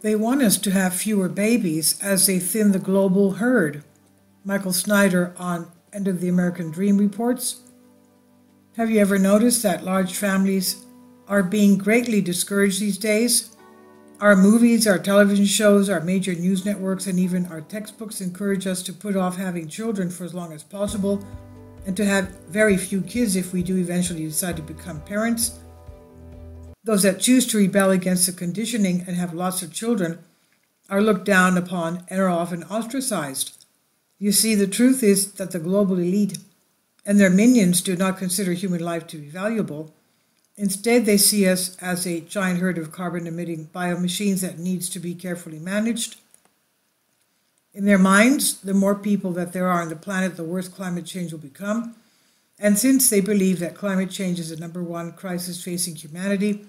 They want us to have fewer babies as they thin the global herd. Michael Snyder on End of the American Dream reports. Have you ever noticed that large families are being greatly discouraged these days? Our movies, our television shows, our major news networks, and even our textbooks encourage us to put off having children for as long as possible and to have very few kids if we do eventually decide to become parents. Those that choose to rebel against the conditioning and have lots of children are looked down upon and are often ostracized. You see, the truth is that the global elite and their minions do not consider human life to be valuable. Instead, they see us as a giant herd of carbon-emitting biomachines that needs to be carefully managed. In their minds, the more people that there are on the planet, the worse climate change will become. And since they believe that climate change is the number one crisis facing humanity,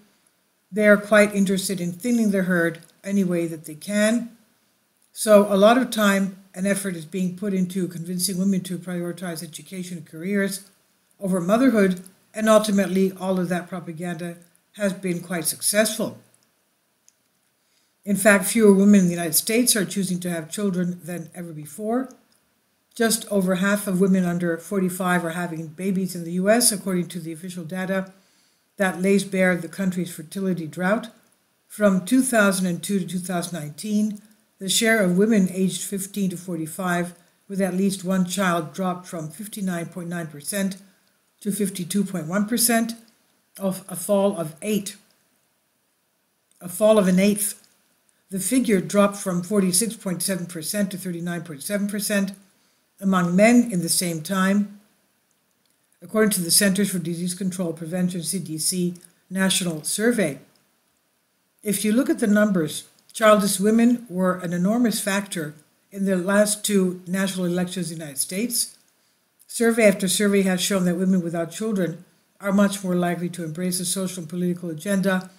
they are quite interested in thinning their herd any way that they can. So a lot of time and effort is being put into convincing women to prioritize education and careers over motherhood, and ultimately all of that propaganda has been quite successful. In fact, fewer women in the United States are choosing to have children than ever before. Just over half of women under 45 are having babies in the US, according to the official data that lays bare the country's fertility drought. From 2002 to 2019, the share of women aged 15 to 45 with at least one child dropped from 59.9% to 52.1%, of a fall of an eighth. The figure dropped from 46.7% to 39.7% among men in the same time, according to the Centers for Disease Control Prevention (CDC) National Survey. If you look at the numbers, childless women were an enormous factor in the last two national elections in the United States. Survey after survey has shown that women without children are much more likely to embrace the social and political agenda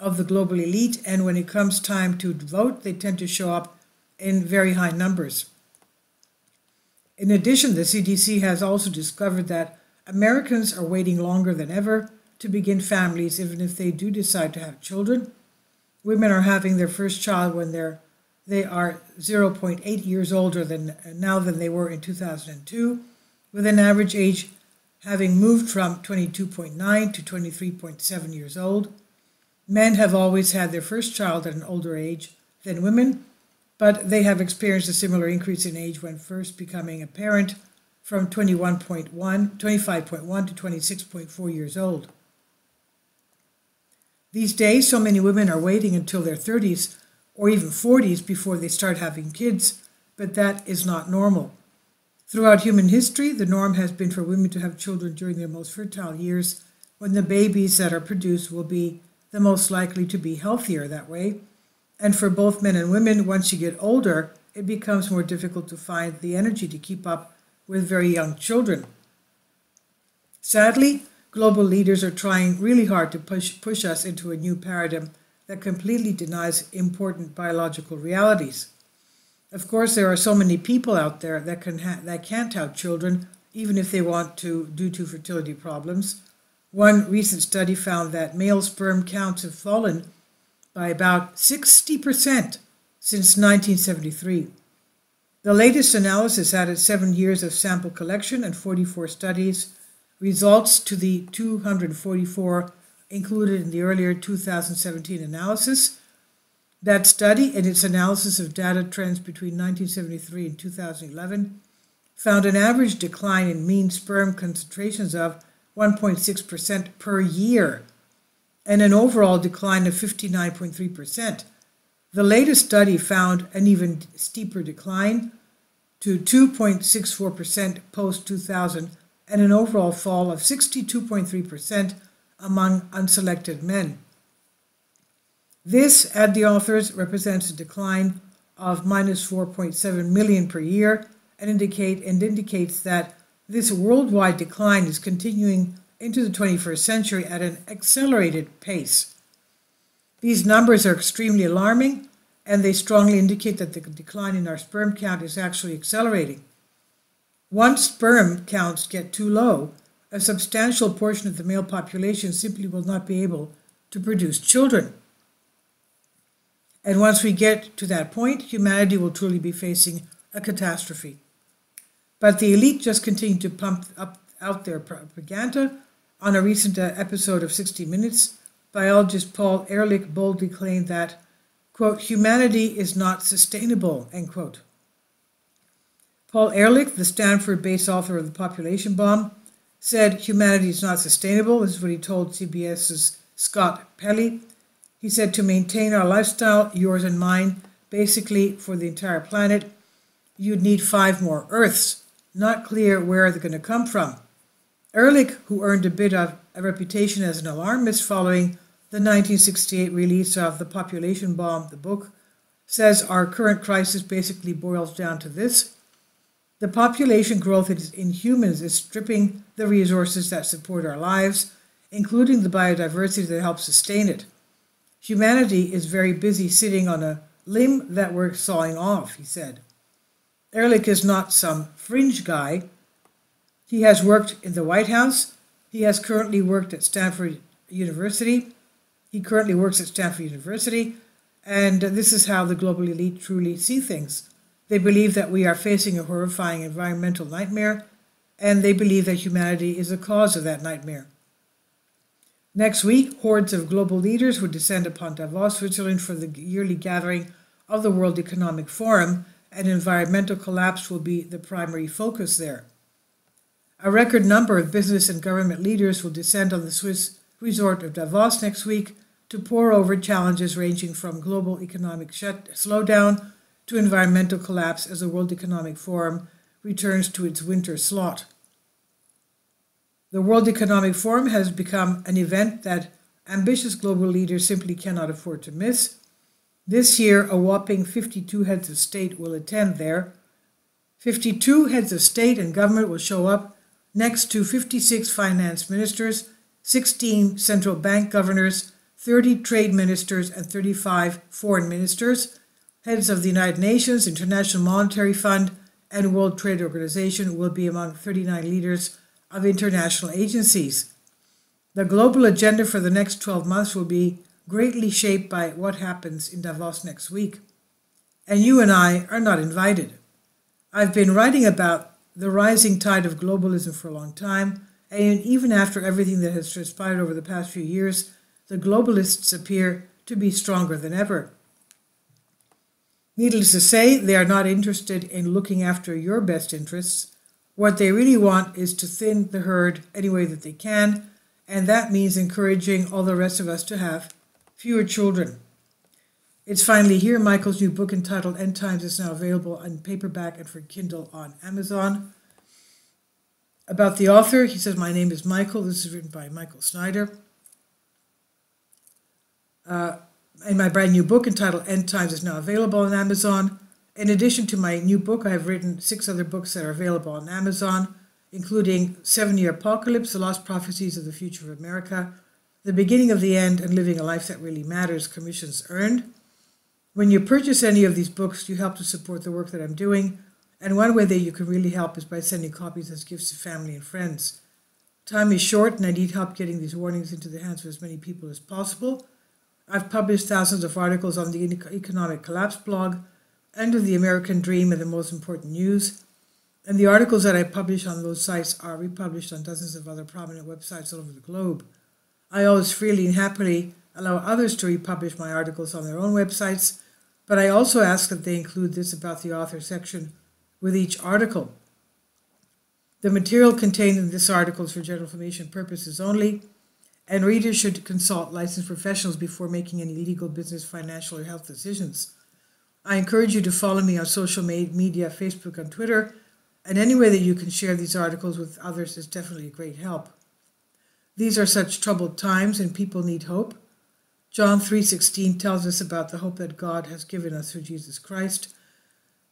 of the global elite, and when it comes time to vote, they tend to show up in very high numbers. In addition, the CDC has also discovered that Americans are waiting longer than ever to begin families, even if they do decide to have children. Women are having their first child when they are 0.8 years older than they were in 2002, with an average age having moved from 22.9 to 23.7 years old. Men have always had their first child at an older age than women, but they have experienced a similar increase in age when first becoming a parent, from 25.1 to 26.4 years old. These days, so many women are waiting until their 30s or even 40s before they start having kids, but that is not normal. Throughout human history, the norm has been for women to have children during their most fertile years, when the babies that are produced will be the most likely to be healthier that way. And for both men and women, once you get older, it becomes more difficult to find the energy to keep up with very young children. Sadly, global leaders are trying really hard to push us into a new paradigm that completely denies important biological realities. Of course, there are so many people out there that can't have children, even if they want to, due to fertility problems. One recent study found that male sperm counts have fallen by about 60% since 1973. The latest analysis added 7 years of sample collection and 44 studies results to the 244 included in the earlier 2017 analysis. That study, in its analysis of data trends between 1973 and 2011, found an average decline in mean sperm concentrations of 1.6% per year and an overall decline of 59.3%. The latest study found an even steeper decline to 2.64% post-2000 and an overall fall of 62.3% among unselected men. This, add the authors, represents a decline of minus 4.7 million per year and indicates that this worldwide decline is continuing into the 21st century at an accelerated pace. These numbers are extremely alarming, and they strongly indicate that the decline in our sperm count is actually accelerating. Once sperm counts get too low, a substantial portion of the male population simply will not be able to produce children. And once we get to that point, humanity will truly be facing a catastrophe. But the elite just continue to pump out their propaganda. On a recent episode of 60 Minutes, biologist Paul Ehrlich boldly claimed that, quote, humanity is not sustainable, end quote. Paul Ehrlich, the Stanford-based author of The Population Bomb, said humanity is not sustainable. This is what he told CBS's Scott Pelley. He said to maintain our lifestyle, yours and mine, basically for the entire planet, you'd need 5 more Earths. Not clear where they're going to come from. Ehrlich, who earned a bit of a reputation as an alarmist following the 1968 release of The Population Bomb, the book, says our current crisis basically boils down to this. The population growth in humans is stripping the resources that support our lives, including the biodiversity that helps sustain it. Humanity is very busy sitting on a limb that we're sawing off, he said. Ehrlich is not some fringe guy. He has worked in the White House. He has currently worked at Stanford University. He currently works at Stanford University, and this is how the global elite truly see things. They believe that we are facing a horrifying environmental nightmare, and they believe that humanity is the cause of that nightmare. Next week, hordes of global leaders will descend upon Davos, Switzerland, for the yearly gathering of the World Economic Forum, and environmental collapse will be the primary focus there. A record number of business and government leaders will descend on the Swiss resort of Davos next week to pore over challenges ranging from global economic slowdown to environmental collapse as the World Economic Forum returns to its winter slot. The World Economic Forum has become an event that ambitious global leaders simply cannot afford to miss. This year, a whopping 52 heads of state will attend there. 52 heads of state and government will show up next to 56 finance ministers, 16 central bank governors, 30 trade ministers, and 35 foreign ministers. Heads of the United Nations, International Monetary Fund, and World Trade Organization will be among 39 leaders of international agencies. The global agenda for the next 12 months will be greatly shaped by what happens in Davos next week. And you and I are not invited. I've been writing about the rising tide of globalism for a long time, and even after everything that has transpired over the past few years, the globalists appear to be stronger than ever. Needless to say, they are not interested in looking after your best interests. What they really want is to thin the herd any way that they can, and that means encouraging all the rest of us to have fewer children. It's finally here. Michael's new book entitled End Times is now available on paperback and for Kindle on Amazon. About the author, he says, my name is Michael. This is written by Michael Snyder. And my brand new book entitled End Times is now available on Amazon. In addition to my new book, I have written 6 other books that are available on Amazon, including 7-Year Apocalypse, The Lost Prophecies of the Future of America, The Beginning of the End, and Living a Life That Really Matters, Commissions Earned. When you purchase any of these books, you help to support the work that I'm doing, and one way that you can really help is by sending copies as gifts to family and friends. Time is short, and I need help getting these warnings into the hands of as many people as possible. I've published thousands of articles on the Economic Collapse blog, End of the American Dream, and the most important news. And the articles that I publish on those sites are republished on dozens of other prominent websites all over the globe. I always freely and happily allow others to republish my articles on their own websites, but I also ask that they include this about the author section with each article. The material contained in this article is for general information purposes only, and readers should consult licensed professionals before making any legal, business, financial, or health decisions. I encourage you to follow me on social media, Facebook and Twitter, and any way that you can share these articles with others is definitely a great help. These are such troubled times, and people need hope. John 3:16 tells us about the hope that God has given us through Jesus Christ.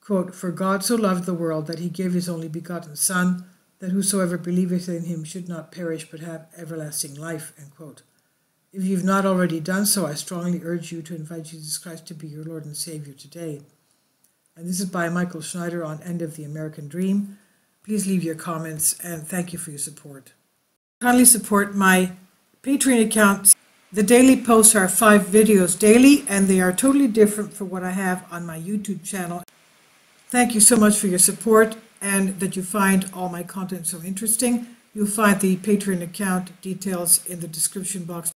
Quote, for God so loved the world that he gave his only begotten Son, that whosoever believeth in him should not perish but have everlasting life, end quote. If you've not already done so, I strongly urge you to invite Jesus Christ to be your Lord and Savior today. And this is by Michael Snyder on End of the American Dream. Please leave your comments, and thank you for your support. Kindly support my Patreon account. The daily posts are 5 videos daily, and they are totally different from what I have on my YouTube channel. Thank you so much for your support and that you find all my content so interesting. You'll find the Patreon account details in the description box